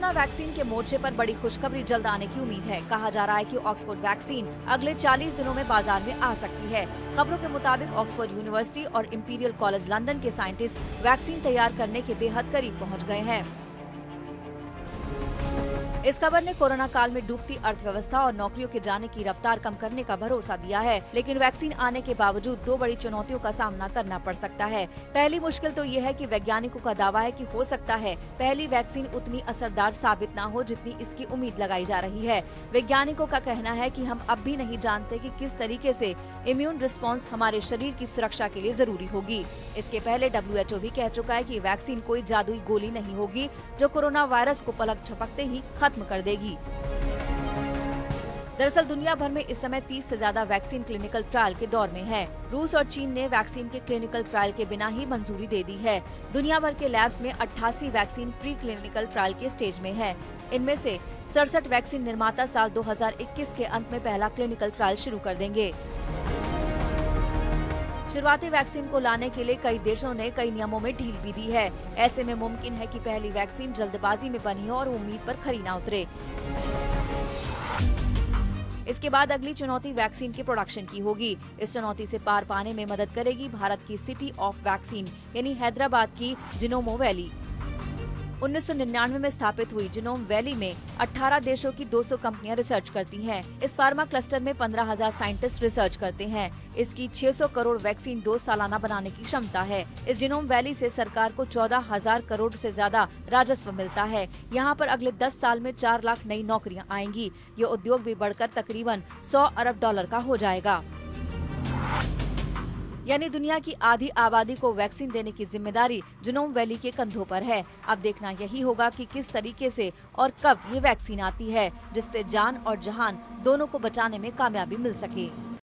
Corona vaccine के मोर्चे पर बड़ी खुशखबरी जल्द आने की उम्मीद है। कहा जा रहा है कि ऑक्सफोर्ड वैक्सीन अगले 40 दिनों में बाजार में आ सकती है। खबरों के मुताबिक ऑक्सफोर्ड यूनिवर्सिटी और इंपीरियल कॉलेज लंदन के साइंटिस्ट वैक्सीन तैयार करने के बेहद करीब पहुंच गए हैं। इस खबर ने कोरोना काल में डूबती अर्थव्यवस्था और नौकरियों के जाने की रफ्तार कम करने का भरोसा दिया है, लेकिन वैक्सीन आने के बावजूद दो बड़ी चुनौतियों का सामना करना पड़ सकता है। पहली मुश्किल तो ये है कि वैज्ञानिकों का दावा है कि हो सकता है पहली वैक्सीन उतनी असरदार साबित न हो जितनी इसकी उम्मीद लगाई जा रही है। वैज्ञानिकों का कहना है कि हम अब भी नहीं जानते कि किस तरीके से इम्यून रिस्पॉन्स हमारे शरीर की सुरक्षा के लिए जरूरी होगी। इसके पहले WHO भी कह चुका है कि वैक्सीन कोई जादुई गोली नहीं होगी जो कोरोना वायरस को पलक झपकते ही खत्म कर देगी। दरअसल दुनिया भर में इस समय 30 से ज्यादा वैक्सीन क्लिनिकल ट्रायल के दौर में है। रूस और चीन ने वैक्सीन के क्लिनिकल ट्रायल के बिना ही मंजूरी दे दी है। दुनिया भर के लैब्स में 88 वैक्सीन प्री क्लिनिकल ट्रायल के स्टेज में है। इनमें से 67 वैक्सीन निर्माता साल 2021 के अंत में पहला क्लिनिकल ट्रायल शुरू कर देंगे। शुरुआती वैक्सीन को लाने के लिए कई देशों ने कई नियमों में ढील भी दी है। ऐसे में मुमकिन है कि पहली वैक्सीन जल्दबाजी में बनी हो और उम्मीद पर खरी ना उतरे। इसके बाद अगली चुनौती वैक्सीन के प्रोडक्शन की होगी। इस चुनौती से पार पाने में मदद करेगी भारत की सिटी ऑफ वैक्सीन यानी हैदराबाद की जिनोमो वैली। 1999 में स्थापित हुई जिनोम वैली में 18 देशों की 200 कंपनियां रिसर्च करती हैं। इस फार्मा क्लस्टर में 15,000 साइंटिस्ट रिसर्च करते हैं। इसकी 600 करोड़ वैक्सीन डोज सालाना बनाने की क्षमता है। इस जिनोम वैली से सरकार को 14,000 करोड़ से ज्यादा राजस्व मिलता है। यहाँ पर अगले 10 साल में 4 लाख नई नौकरियाँ आएंगी। ये उद्योग भी बढ़कर तकरीबन $100 अरब का हो जाएगा। यानी दुनिया की आधी आबादी को वैक्सीन देने की जिम्मेदारी जिनोम वैली के कंधों पर है। अब देखना यही होगा कि किस तरीके से और कब ये वैक्सीन आती है जिससे जान और जहान दोनों को बचाने में कामयाबी मिल सके।